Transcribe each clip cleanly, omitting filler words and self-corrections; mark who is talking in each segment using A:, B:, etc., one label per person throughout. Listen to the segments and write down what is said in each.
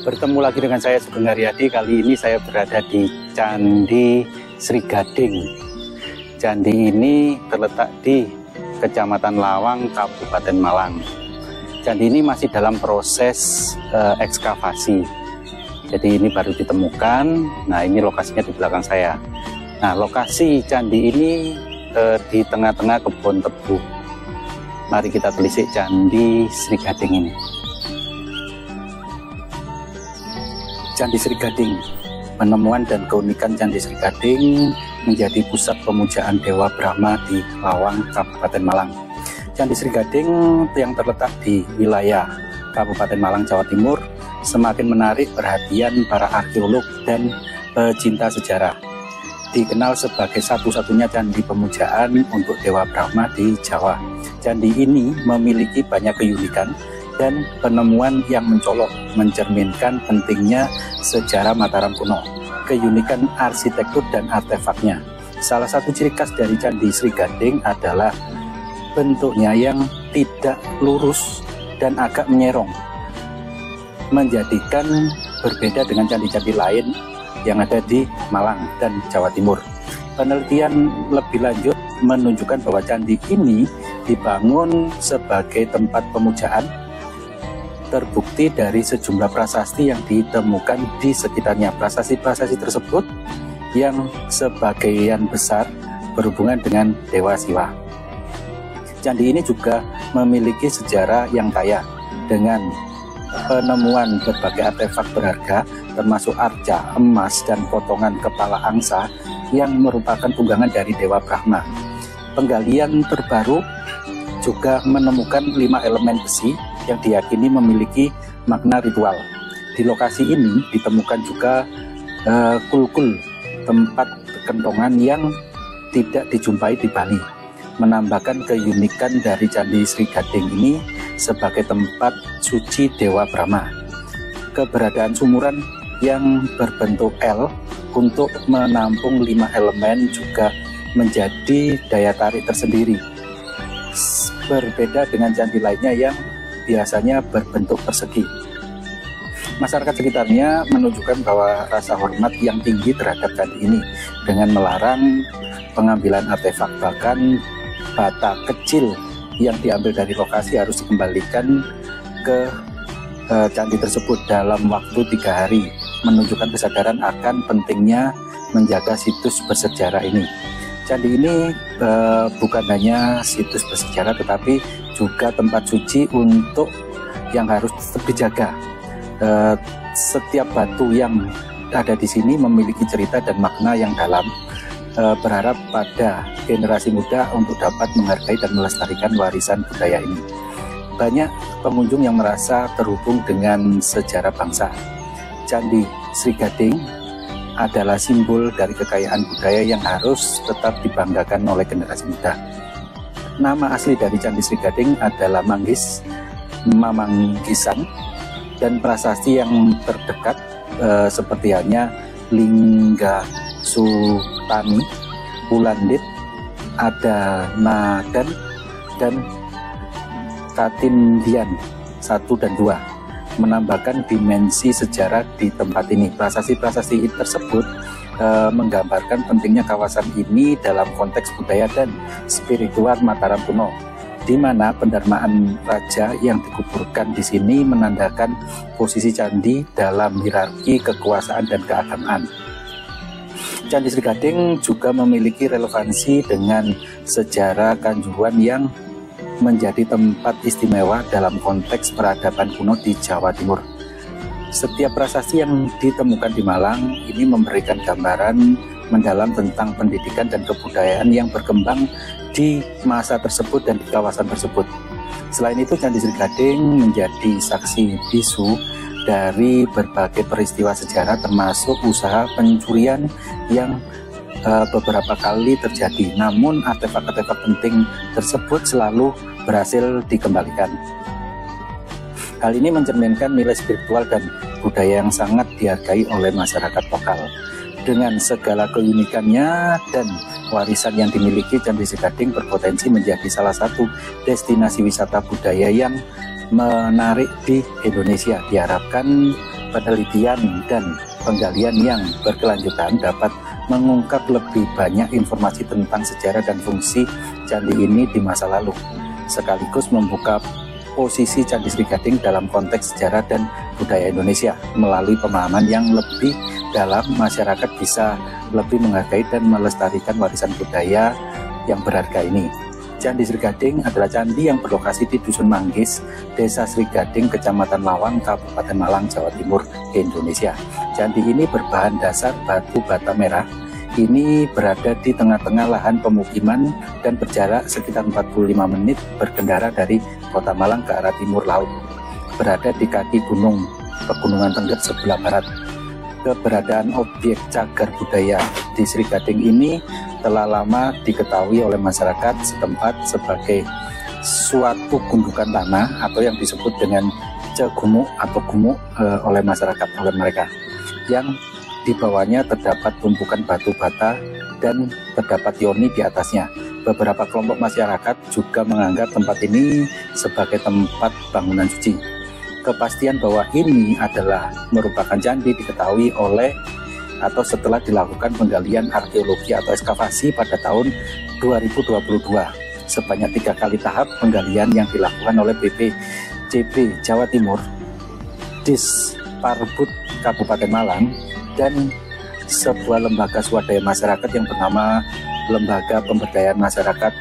A: Bertemu lagi dengan saya Sugeng Haryadi. Kali ini saya berada di Candi Sri Gading. Candi ini terletak di Kecamatan Lawang, Kabupaten Malang. Candi ini masih dalam proses ekskavasi. Jadi ini baru ditemukan. Nah, ini lokasinya di belakang saya. Nah, lokasi candi ini di tengah-tengah kebun tebu. Mari kita telisik Candi Sri Gading ini. Candi Sri Gading. Penemuan dan keunikan Candi Sri Gading menjadi pusat pemujaan Dewa Brahma di Lawang, Kabupaten Malang. Candi Sri Gading yang terletak di wilayah Kabupaten Malang, Jawa Timur semakin menarik perhatian para arkeolog dan pecinta sejarah. Dikenal sebagai satu-satunya candi pemujaan untuk Dewa Brahma di Jawa. Candi ini memiliki banyak keunikan dan penemuan yang mencolok, mencerminkan pentingnya sejarah Mataram kuno, keunikan arsitektur dan artefaknya. Salah satu ciri khas dari Candi Sri Gading adalah bentuknya yang tidak lurus dan agak menyerong, menjadikan berbeda dengan candi-candi lain yang ada di Malang dan Jawa Timur. Penelitian lebih lanjut menunjukkan bahwa candi ini dibangun sebagai tempat pemujaan, terbukti dari sejumlah prasasti yang ditemukan di sekitarnya. Prasasti-prasasti tersebut yang sebagian besar berhubungan dengan Dewa Siwa. Candi ini juga memiliki sejarah yang kaya dengan penemuan berbagai artefak berharga termasuk arca, emas, dan potongan kepala angsa yang merupakan tunggangan dari Dewa Brahma. Penggalian terbaru juga menemukan 5 elemen besi yang diyakini memiliki makna ritual. Di lokasi ini ditemukan juga kulkul, tempat kentongan yang tidak dijumpai di Bali, menambahkan keunikan dari Candi Sri Gading ini sebagai tempat suci Dewa Brahma. Keberadaan sumuran yang berbentuk L untuk menampung 5 elemen juga menjadi daya tarik tersendiri. Berbeda dengan candi lainnya yang biasanya berbentuk persegi. Masyarakat sekitarnya menunjukkan bahwa rasa hormat yang tinggi terhadap candi ini dengan melarang pengambilan artefak, bahkan bata kecil yang diambil dari lokasi harus dikembalikan ke candi tersebut dalam waktu 3 hari, menunjukkan kesadaran akan pentingnya menjaga situs bersejarah ini. Candi ini bukan hanya situs bersejarah, tetapi juga tempat suci untuk yang harus tetap dijaga. Setiap batu yang ada di sini memiliki cerita dan makna yang dalam. Berharap pada generasi muda untuk dapat menghargai dan melestarikan warisan budaya ini. Banyak pengunjung yang merasa terhubung dengan sejarah bangsa. Candi Sri Gading adalah simbol dari kekayaan budaya yang harus tetap dibanggakan oleh generasi muda. Nama asli dari Candi Sri Gading adalah Manggis, Mamanggisan, dan prasasti yang terdekat seperti halnya Lingga Sutani, Bulandit, ada Nadan, dan Katindian 1 dan 2, menambahkan dimensi sejarah di tempat ini. Prasasti-prasasti tersebut menggambarkan pentingnya kawasan ini dalam konteks budaya dan spiritual Mataram kuno, di mana pendarmaan raja yang dikuburkan di sini menandakan posisi candi dalam hierarki kekuasaan dan keagamaan. Candi Sri Gading juga memiliki relevansi dengan sejarah Kanjuruhan yang menjadi tempat istimewa dalam konteks peradaban kuno di Jawa Timur. Setiap prasasti yang ditemukan di Malang ini memberikan gambaran mendalam tentang pendidikan dan kebudayaan yang berkembang di masa tersebut dan di kawasan tersebut. Selain itu, Candi Sri Gading menjadi saksi bisu dari berbagai peristiwa sejarah, termasuk usaha pencurian yang beberapa kali terjadi. Namun artefak-artefak penting tersebut selalu berhasil dikembalikan. Hal ini mencerminkan nilai spiritual dan budaya yang sangat dihargai oleh masyarakat lokal. Dengan segala keunikannya dan warisan yang dimiliki, Candi Sri Gading berpotensi menjadi salah satu destinasi wisata budaya yang menarik di Indonesia. Diharapkan penelitian dan penggalian yang berkelanjutan dapat mengungkap lebih banyak informasi tentang sejarah dan fungsi candi ini di masa lalu, sekaligus membuka posisi Candi Sri Gading dalam konteks sejarah dan budaya Indonesia. Melalui pemahaman yang lebih dalam, masyarakat bisa lebih menghargai dan melestarikan warisan budaya yang berharga ini. Candi Sri Gading adalah candi yang berlokasi di Dusun Manggis, Desa Sri Gading, Kecamatan Lawang, Kabupaten Malang, Jawa Timur, Indonesia. Candi ini berbahan dasar batu bata merah. Ini berada di tengah-tengah lahan pemukiman dan berjarak sekitar 45 menit berkendara dari Kota Malang ke arah timur laut. Berada di kaki gunung Pegunungan Tengger sebelah barat. Keberadaan objek cagar budaya di Sri Gading ini telah lama diketahui oleh masyarakat setempat sebagai suatu gundukan tanah atau yang disebut dengan cegumuk atau gumuk oleh masyarakat, oleh mereka, yang di bawahnya terdapat tumpukan batu bata dan terdapat yoni di atasnya. Beberapa kelompok masyarakat juga menganggap tempat ini sebagai tempat bangunan suci. Kepastian bahwa ini adalah merupakan candi diketahui oleh atau setelah dilakukan penggalian arkeologi atau ekskavasi pada tahun 2022. Sebanyak 3 kali tahap penggalian yang dilakukan oleh BPCB Jawa Timur, Disparbud Kabupaten Malang, dan sebuah lembaga swadaya masyarakat yang bernama Lembaga Pemberdayaan Masyarakat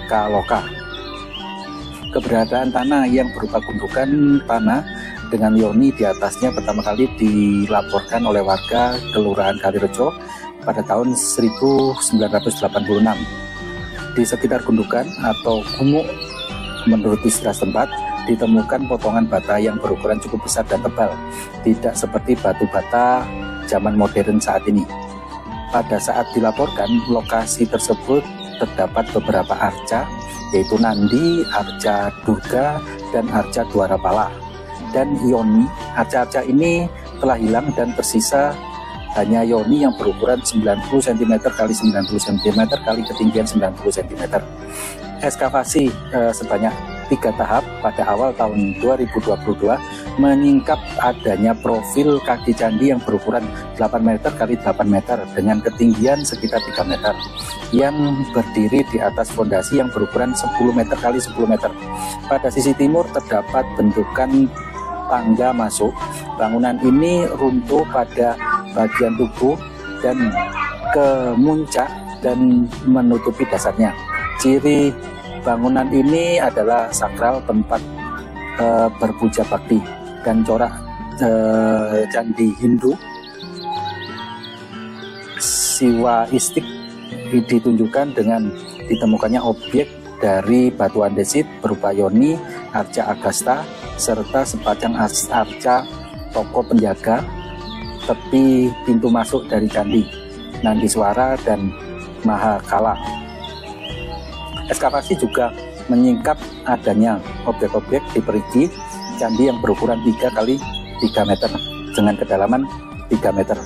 A: Kaloka. Keberadaan tanah yang berupa gundukan tanah dengan yoni di atasnya pertama kali dilaporkan oleh warga Kelurahan Kalirejo pada tahun 1986. Di sekitar gundukan atau gumuk, menurut istilah setempat, ditemukan potongan bata yang berukuran cukup besar dan tebal, tidak seperti batu bata zaman modern saat ini. Pada saat dilaporkan, lokasi tersebut terdapat beberapa arca, yaitu Nandi, arca Durga, dan arca Dwarapala, dan yoni. Arca-arca ini telah hilang dan tersisa hanya yoni yang berukuran 90 cm x 90 cm kali ketinggian 90 cm. Ekskavasi sebanyak 3 tahap pada awal tahun 2022 menyingkap adanya profil kaki candi yang berukuran 8 meter x 8 meter dengan ketinggian sekitar 3 meter yang berdiri di atas fondasi yang berukuran 10 meter x 10 meter. Pada sisi timur terdapat bentukan tangga masuk. Bangunan ini runtuh pada bagian tubuh dan kemuncak dan menutupi dasarnya. Ciri bangunan ini adalah sakral, tempat berpuja bakti, dan corak candi Hindu Siwaistik ditunjukkan dengan ditemukannya objek dari batu andesit berupa yoni, arca Agasta, serta sepasang arca toko penjaga tepi pintu masuk dari candi Nandiswara dan Mahakala. Ekskavasi juga menyingkap adanya objek-objek di perigi candi yang berukuran 3 x 3 meter dengan kedalaman 3 meter,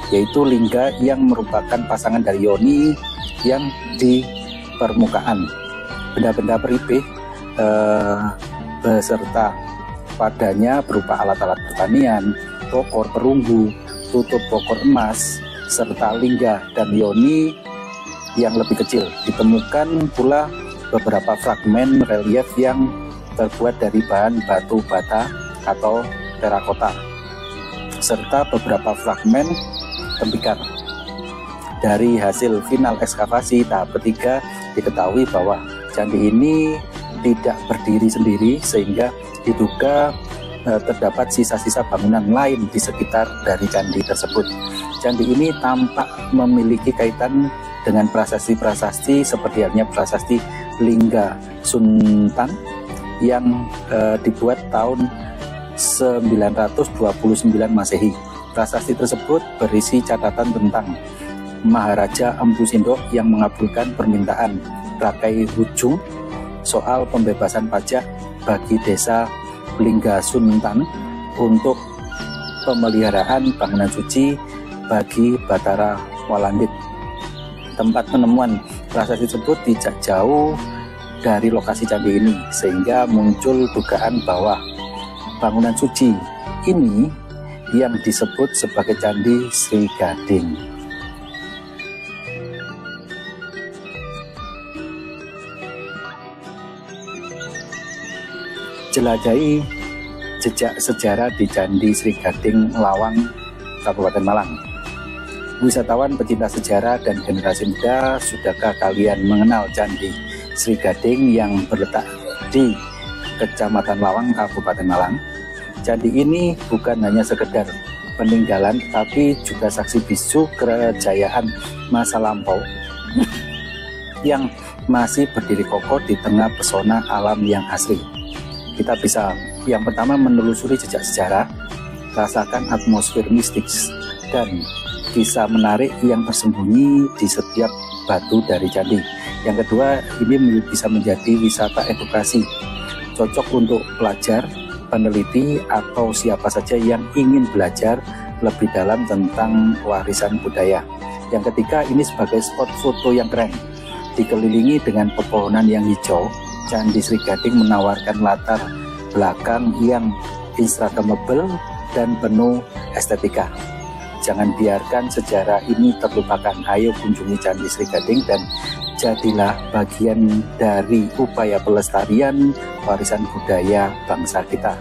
A: yaitu lingga yang merupakan pasangan dari yoni yang di permukaan. Benda-benda peribih beserta padanya berupa alat-alat pertanian, pokor perunggu, tutup pokor emas, serta lingga dan yoni yang lebih kecil. Ditemukan pula beberapa fragmen relief yang terbuat dari bahan batu bata atau terakota, serta beberapa fragmen tembikar. Dari hasil final ekskavasi tahap ketiga diketahui bahwa candi ini tidak berdiri sendiri, sehingga diduga terdapat sisa-sisa bangunan lain di sekitar dari candi tersebut. Candi ini tampak memiliki kaitan dengan prasasti-prasasti seperti halnya prasasti Lingga Suntan yang dibuat tahun 929 Masehi. Prasasti tersebut berisi catatan tentang Maharaja Empu Sindok yang mengabulkan permintaan Rakai Hujung soal pembebasan pajak bagi desa Lingga Suntan untuk pemeliharaan bangunan suci bagi Batara Walandit. Tempat penemuan prasasti tersebut tidak jauh dari lokasi candi ini, sehingga muncul dugaan bahwa bangunan suci ini yang disebut sebagai Candi Sri Gading. Jelajahi jejak sejarah di Candi Sri Gading, Lawang, Kabupaten Malang. Wisatawan pecinta sejarah dan generasi muda, sudahkah kalian mengenal Candi Sri Gading yang berletak di Kecamatan Lawang, Kabupaten Malang? Candi ini bukan hanya sekedar peninggalan, tapi juga saksi bisu kejayaan masa lampau yang masih berdiri kokoh di tengah pesona alam yang asri. Kita bisa yang pertama menelusuri jejak sejarah, rasakan atmosfer mistik dan kisah menarik yang tersembunyi di setiap batu dari candi. Yang kedua, ini bisa menjadi wisata edukasi, cocok untuk pelajar, peneliti, atau siapa saja yang ingin belajar lebih dalam tentang warisan budaya. Yang ketiga, ini sebagai spot foto yang keren, dikelilingi dengan pepohonan yang hijau. Candi Sri Gading menawarkan latar belakang yang instagramable dan penuh estetika. Jangan biarkan sejarah ini terlupakan. Ayo kunjungi Candi Sri Gading dan jadilah bagian dari upaya pelestarian warisan budaya bangsa kita.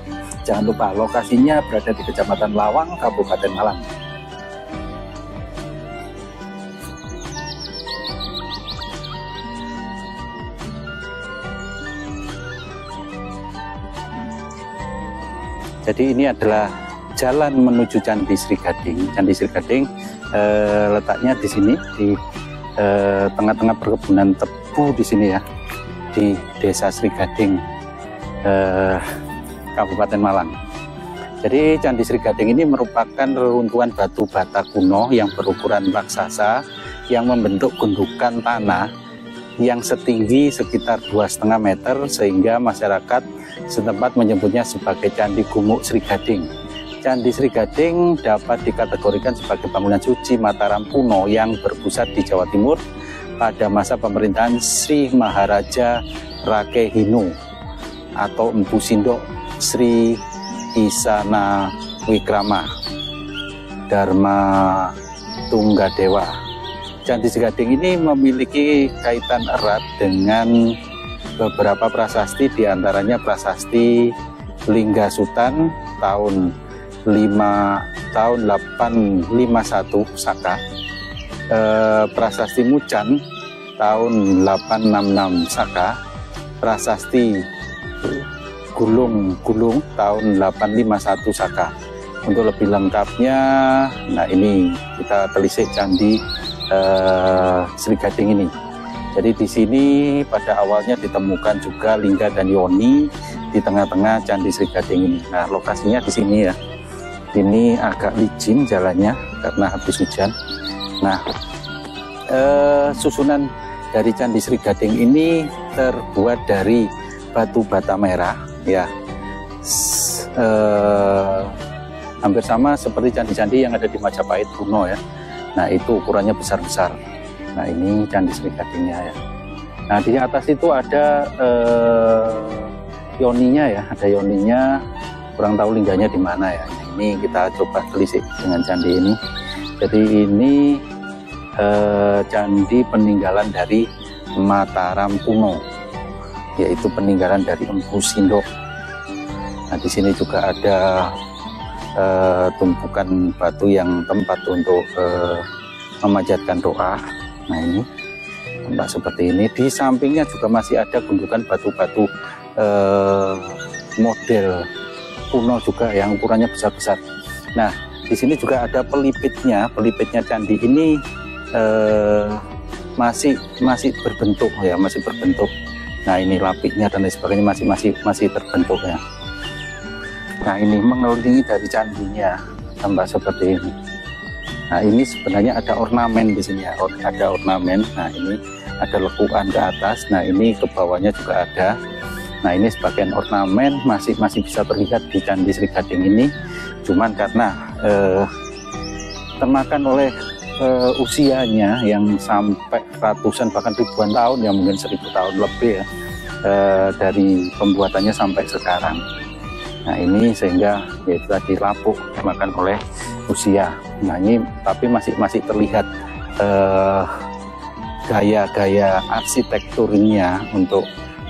A: Jangan lupa lokasinya berada di Kecamatan Lawang, Kabupaten Malang. Jadi ini adalah jalan menuju Candi Sri Gading. Candi Sri Gading letaknya di sini, di tengah-tengah perkebunan tebu di sini ya, di Desa Sri Gading, Kabupaten Malang. Jadi Candi Sri Gading ini merupakan reruntuhan batu bata kuno yang berukuran raksasa yang membentuk gundukan tanah yang setinggi sekitar 2,5 meter, sehingga masyarakat setempat menyebutnya sebagai Candi Gumuk Sri Gading. Candi Sri Gading dapat dikategorikan sebagai bangunan suci Mataram kuno yang berpusat di Jawa Timur pada masa pemerintahan Sri Maharaja Rakehinu atau Empu Sindok Sri Isana Wikrama Dharma Tunggadewa. Candi Sri Gading ini memiliki kaitan erat dengan beberapa prasasti, diantaranya prasasti Linggasutan tahun 851 Saka, prasasti Mucan tahun 866 Saka, prasasti Gulung tahun 851 Saka. Untuk lebih lengkapnya, nah ini kita telisik Candi Sri Gading ini. Jadi di sini pada awalnya ditemukan juga lingga dan yoni di tengah-tengah Candi Sri Gading ini. Nah, lokasinya di sini ya. Ini agak licin jalannya karena habis hujan. Nah, susunan dari Candi Sri Gading ini terbuat dari batu bata merah ya. Hampir sama seperti candi-candi yang ada di Majapahit kuno ya. Nah, itu ukurannya besar-besar. Nah, ini Candi Sri Gadingnya ya. Nah, di atas itu ada yoninya ya, ada yoninya. Kurang tahu lingganya di mana ya. Nah, ini kita coba telisik dengan candi ini. Jadi ini candi peninggalan dari Mataram kuno, yaitu peninggalan dari Empu Sindok. Nah, di sini juga ada tumpukan batu yang tempat untuk memanjatkan doa. Nah, ini tempat seperti ini. Di sampingnya juga masih ada gundukan batu-batu model kuno juga yang ukurannya besar-besar. Nah, di sini juga ada pelipitnya. Pelipitnya candi ini masih berbentuk ya, masih berbentuk. Nah, ini lapiknya dan lain sebagainya masih terbentuk ya. Nah, ini mengelilingi dari candinya tambah seperti ini. Nah, ini sebenarnya ada ornamen di sini ya, ada ornamen. Nah, ini ada lekukan ke atas. Nah, ini ke bawahnya juga ada. Nah, ini sebagian ornamen masih bisa terlihat di Candi Sri Gading ini. Cuman karena termakan oleh usianya yang sampai ratusan bahkan ribuan tahun, ya mungkin 1000 tahun lebih ya, dari pembuatannya sampai sekarang. Nah ini sehingga yaitu tadi lapuk dimakan oleh usia. Nah ini tapi masih terlihat gaya-gaya arsitekturnya untuk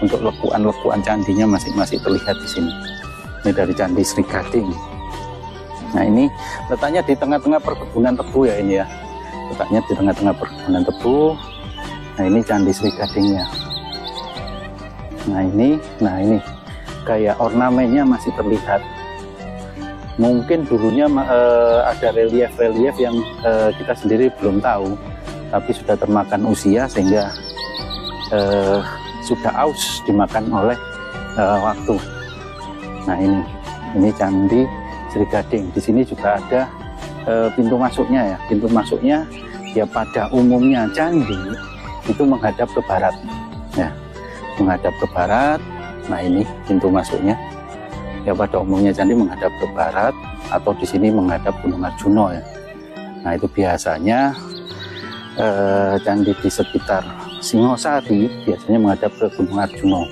A: lekuan candinya masih terlihat di sini. Ini dari Candi Sri Gading. Nah ini letaknya di tengah-tengah perkebunan tebu ya ini ya. Letaknya di tengah-tengah perkebunan tebu. Nah ini Candi Sri Gadingnya. Nah ini gaya ornamennya masih terlihat. Mungkin dulunya ada relief-relief yang kita sendiri belum tahu, tapi sudah termakan usia sehingga sudah aus dimakan oleh waktu. Nah ini Candi Sri Gading. Di sini juga ada pintu masuknya ya. Pintu masuknya ya pada umumnya candi itu menghadap ke barat, ya, menghadap ke barat. Nah ini pintu masuknya ya, pada umumnya candi menghadap ke barat atau di sini menghadap Gunung Arjuno ya. Nah itu biasanya candi di sekitar Singosari biasanya menghadap ke Gunung Arjuno.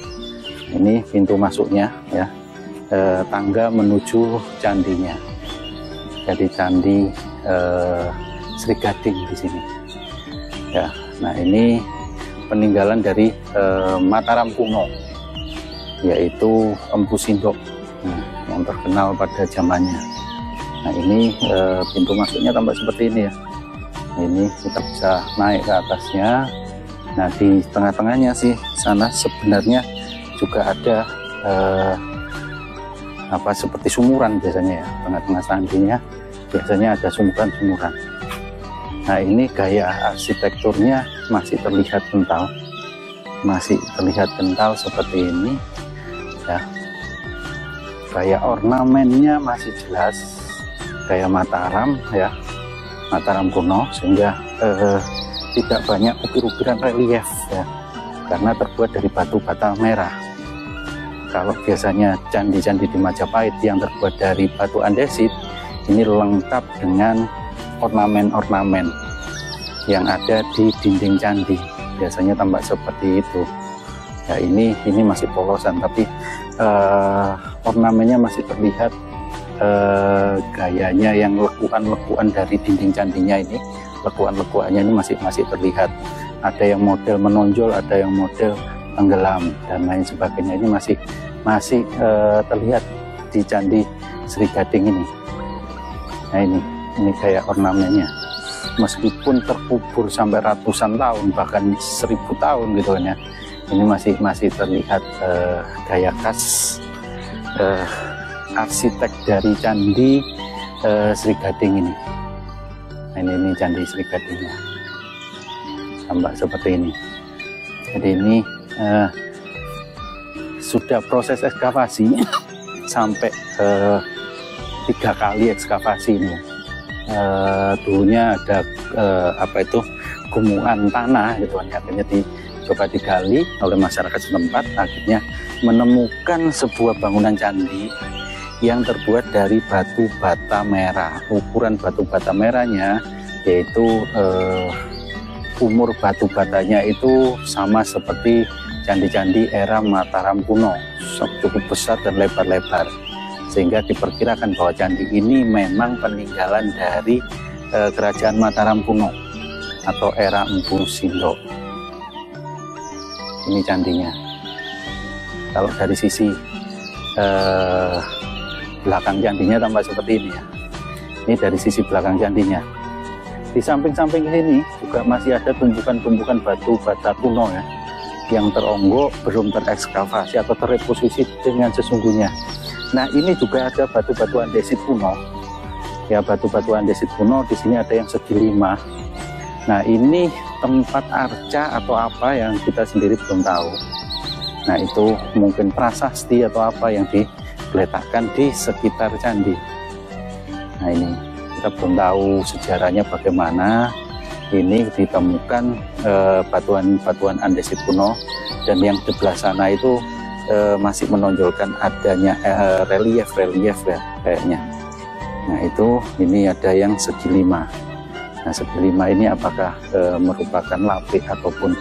A: Ini pintu masuknya ya, tangga menuju candinya. Jadi Candi Sri Gading di sini ya. Nah ini peninggalan dari Mataram kuno, yaitu Empu Sindok yang terkenal pada zamannya. Nah ini pintu masuknya tampak seperti ini ya. Ini kita bisa naik ke atasnya. Nah di tengah-tengahnya sih sana sebenarnya juga ada seperti sumuran biasanya ya. Tengah-tengah candinya biasanya ada sumuran-sumuran. Nah ini gaya arsitekturnya masih terlihat kental, seperti ini ya. Gaya ornamennya masih jelas, gaya Mataram ya, Mataram kuno, sehingga tidak banyak ukir-ukiran relief ya, karena terbuat dari batu bata merah. Kalau biasanya candi-candi di Majapahit yang terbuat dari batu andesit, ini lengkap dengan ornamen-ornamen yang ada di dinding candi, biasanya tampak seperti itu ya. Ini masih polosan, tapi ornamennya masih terlihat gayanya yang lekuan-lekuan dari dinding candinya ini, lekuan-lekuannya ini masih terlihat. Ada yang model menonjol, ada yang model tenggelam dan lain sebagainya. Ini masih terlihat di Candi Sri Gading ini. Nah ini kayak ornamennya, meskipun terkubur sampai ratusan tahun bahkan 1000 tahun gitu kan ya, ini masih terlihat gaya khas arsitek dari Candi Sri Gading ini. Nah, ini Candi Sri Gadingnya tampak seperti ini. Jadi ini sudah proses ekskavasi sampai 3 kali ekskavasi ini. Dulunya ada gumukan tanah gitu kan, akhirnya dicoba digali oleh masyarakat setempat, akhirnya menemukan sebuah bangunan candi yang terbuat dari batu bata merah. Ukuran batu bata merahnya yaitu umur batu batanya itu sama seperti candi-candi era Mataram kuno, cukup besar dan lebar-lebar, sehingga diperkirakan bahwa candi ini memang peninggalan dari kerajaan Mataram kuno atau era Empu Sindok. Ini candinya. Kalau dari sisi belakang candinya tampak seperti ini ya. Ini dari sisi belakang candinya. Di samping-samping sini juga masih ada tumpukan-tumpukan batu bata kuno ya, yang teronggok, belum terekskavasi atau tereposisi dengan sesungguhnya. Nah ini juga ada batu-batu andesit kuno ya, batu-batu andesit kuno. Di sini ada yang segi 5. Nah ini tempat arca atau apa yang kita sendiri belum tahu. Nah itu mungkin prasasti atau apa yang diletakkan di sekitar candi. Nah ini kita belum tahu sejarahnya bagaimana. Ini ditemukan batuan andesit kuno, dan yang di sebelah sana itu masih menonjolkan adanya relief ya kayaknya. Nah itu ini ada yang segi 5. Nah segi 5 ini apakah merupakan lapik ataupun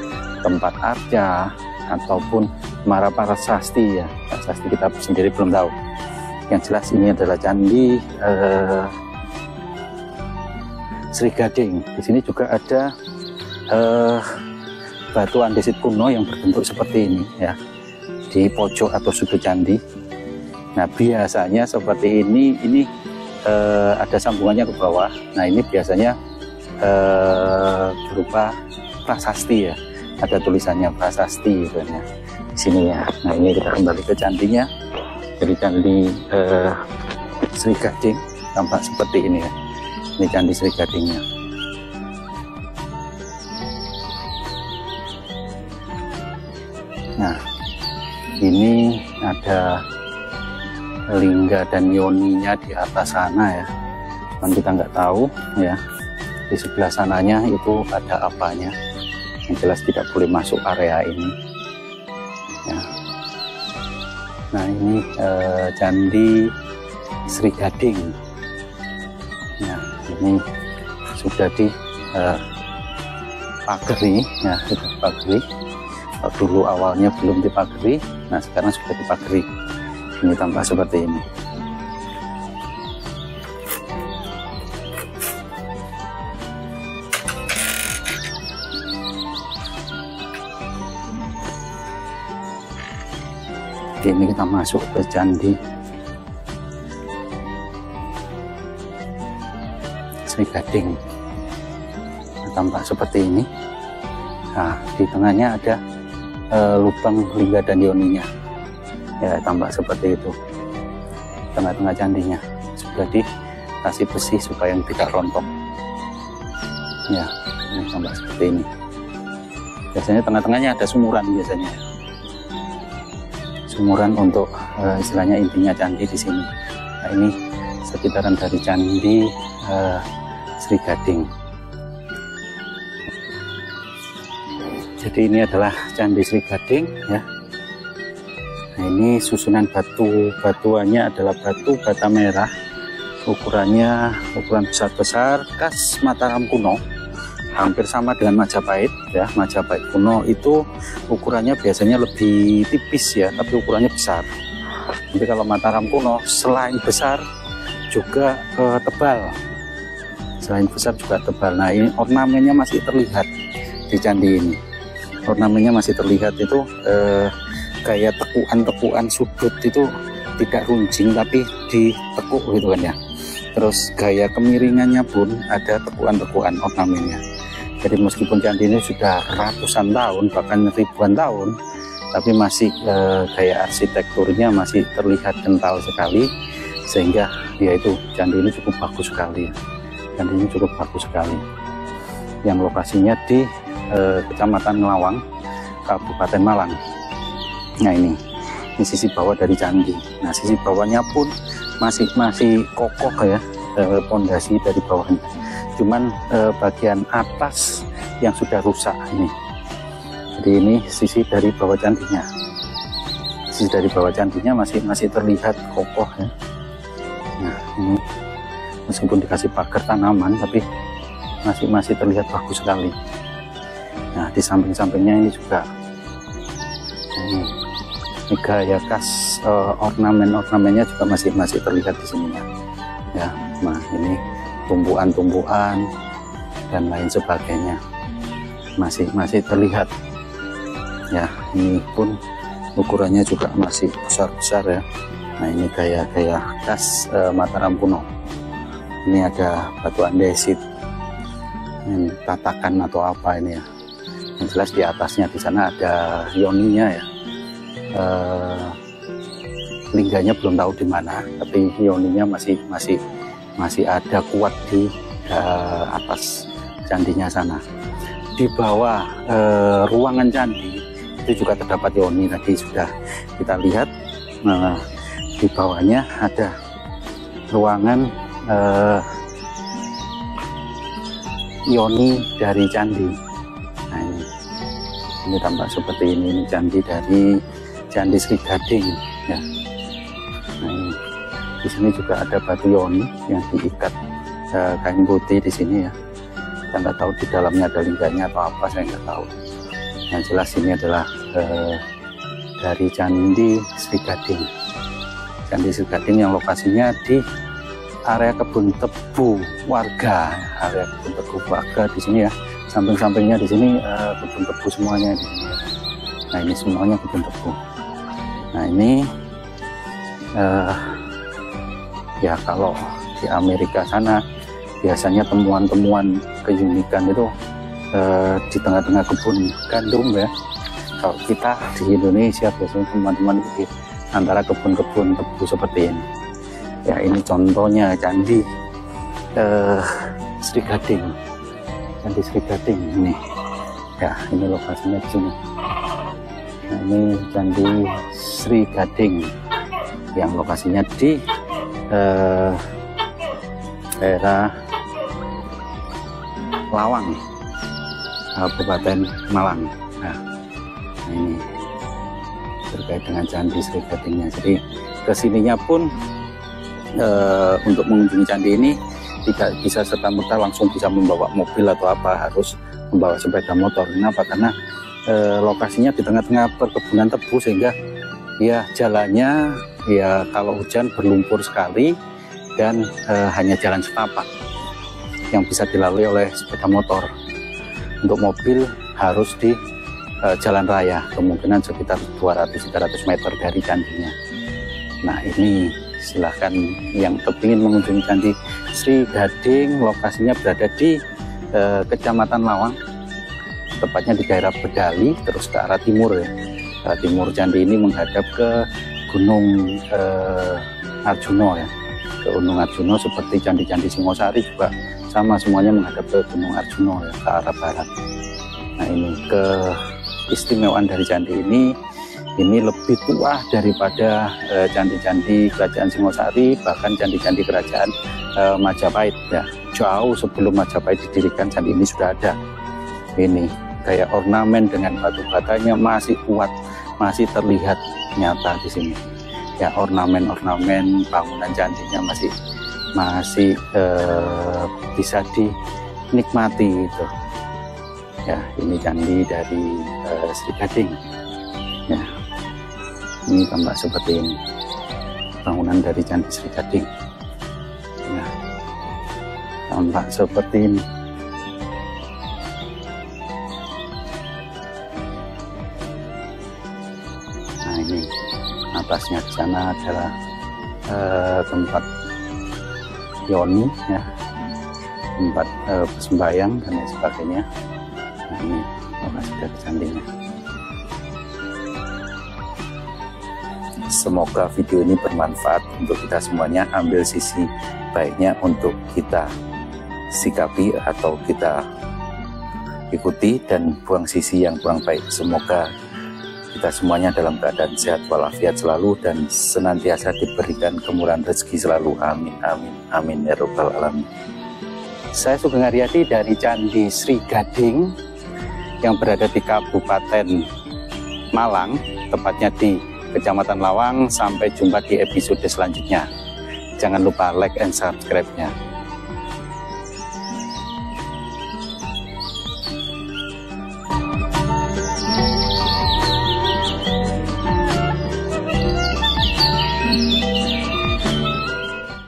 A: tempat arca ataupun para prasasti ya, prasasti kita sendiri belum tahu. Yang jelas ini adalah Candi Sri Gading. Di sini juga ada batu andesit kuno yang berbentuk seperti ini ya, di pojok atau sudut candi. Nah biasanya seperti ini ada sambungannya ke bawah. Nah ini biasanya berupa prasasti ya, ada tulisannya prasasti gitu ya di sini ya. Nah ini kita kembali ke candinya. Jadi Candi Sri Gading tampak seperti ini ya. Ini Candi Sri Gadingnya. Nah ini ada lingga dan yoninya di atas sana ya, cuman kita nggak tahu ya di sebelah sananya itu ada apanya. Yang jelas tidak boleh masuk area ini ya. Nah ini Candi Sri Gading. Nah ini sudah dipagari ya, sudah dipagari. Dulu awalnya belum dipagari, nah sekarang sudah dipagari. Ini tampak seperti ini. Oke, ini kita masuk ke Candi Sri Gading. Nah, tampak seperti ini. Nah di tengahnya ada lubang lingga dan yoninya ya, tampak seperti itu. Tengah-tengah candinya sudah dikasih besi supaya tidak rontok ya. Ini tampak seperti ini. Biasanya tengah-tengahnya ada sumuran, biasanya sumuran untuk istilahnya intinya candi di sini. Nah ini sekitaran dari Candi Sri Gading. Jadi ini adalah Candi Sri Gading ya. Nah ini susunan batuannya adalah batu bata merah, ukuran besar-besar khas Mataram kuno, hampir sama dengan Majapahit ya. Majapahit kuno itu ukurannya biasanya lebih tipis ya, tapi ukurannya besar. Tapi kalau Mataram kuno selain besar juga tebal, selain besar juga tebal. Nah ini ornamennya masih terlihat di candi ini. Ornamennya masih terlihat itu kayak tekuan-tekuan sudut itu tidak runcing tapi ditekuk gitu kan ya. Terus gaya kemiringannya pun ada tekuan-tekuan ornamennya. Jadi meskipun candi ini sudah ratusan tahun bahkan ribuan tahun, tapi masih gaya arsitekturnya masih terlihat kental sekali, sehingga dia itu candi ini cukup bagus sekali. Candi ini cukup bagus sekali. Yang lokasinya di Kecamatan Ngelawang, Kabupaten Malang. Nah ini sisi bawah dari candi. Nah sisi bawahnya pun masih kokoh ya, pondasi dari bawahnya. Cuman bagian atas yang sudah rusak ini. Jadi ini sisi dari bawah candinya. Sisi dari bawah candinya masih terlihat kokoh ya. Nah ini meskipun dikasih pagar tanaman tapi masih terlihat bagus sekali. Nah di samping-sampingnya ini juga ini gaya khas ornamennya juga masih terlihat di sini ya. Nah ini tumbuhan-tumbuhan dan lain sebagainya masih terlihat ya. Ini pun ukurannya juga masih besar-besar ya. Nah ini gaya khas Mataram kuno. Ini ada batu andesit, ini tatakan atau apa ini ya. Yang jelas di atasnya di sana ada yoninya ya. Lingganya belum tahu di mana, tapi yoninya masih ada kuat di atas candinya sana. Di bawah ruangan candi itu juga terdapat yoni, tadi sudah kita lihat. Nah, di bawahnya ada ruangan yoni dari candi. Nah ini tampak seperti ini candi dari Candi Sri Gading ya. Nah ini di sini juga ada batu yoni yang diikat kain putih di sini ya. Kita nggak tahu di dalamnya ada lingganya atau apa, saya nggak tahu. Yang jelas ini adalah dari Candi Sri Gading. Candi Sri Gading yang lokasinya di area kebun tebu warga, di sini ya. Samping-sampingnya di sini kebun tebu semuanya di sini. Nah ini semuanya kebun tebu. Nah ini ya kalau di Amerika sana biasanya temuan-temuan keunikan itu di tengah-tengah kebun gandum ya. Kalau kita di Indonesia biasanya teman-teman di antara kebun-kebun tebu seperti ini. Ya ini contohnya Candi Sri Gading. Candi Sri Gading ini. Ya ini lokasinya di sini. Nah, ini Candi Sri Gading yang lokasinya di daerah Lawang, Kabupaten Malang. Nah, ini terkait dengan Candi Sri Gadingnya. Jadi kesininya pun untuk mengunjungi candi ini tidak bisa serta-merta langsung bisa membawa mobil atau apa, harus membawa sepeda motor. Kenapa? Karena lokasinya di tengah-tengah perkebunan tebu, sehingga ya jalannya ya kalau hujan berlumpur sekali dan hanya jalan setapak yang bisa dilalui oleh sepeda motor. Untuk mobil harus di jalan raya, kemungkinan sekitar 200-300 meter dari candinya. Nah ini silahkan yang kepingin mengunjungi Candi Sri Gading, lokasinya berada di Kecamatan Lawang, tepatnya di daerah Bedali, terus ke arah timur ya. Timur candi ini menghadap ke Gunung Arjuna ya, ke Gunung Arjuna, seperti candi-candi Singosari juga sama, semuanya menghadap ke Gunung Arjuna ya, ke arah barat. Nah ini keistimewaan dari candi ini lebih tua daripada candi-candi kerajaan Singosari, bahkan candi-candi kerajaan Majapahit ya. Jauh sebelum Majapahit didirikan, candi ini sudah ada. Ini kayak ornamen dengan batu batanya masih kuat, masih terlihat nyata di sini. Ya ornamen-ornamen bangunan candinya masih bisa dinikmati itu. Ya ini candi dari Sri Gading. Ya ini tampak seperti ini bangunan dari Candi Sri Gading. Ya tampak seperti ini. Nah ini atasnya di sana adalah tempat yoni ya, tempat bersembayang dan lain sebagainya. Nah ini lokasi dari candinya. Semoga video ini bermanfaat untuk kita semuanya, ambil sisi baiknya untuk kita sikapi atau kita ikuti, dan buang sisi yang kurang baik. Semoga kita semuanya dalam keadaan sehat walafiat selalu dan senantiasa diberikan kemurahan rezeki selalu. Amin, amin, amin ya robbal alamin. Saya Sugeng Haryadi dari Candi Sri Gading yang berada di Kabupaten Malang, tepatnya di Kecamatan Lawang. Sampai jumpa di episode selanjutnya. Jangan lupa like and subscribe-nya.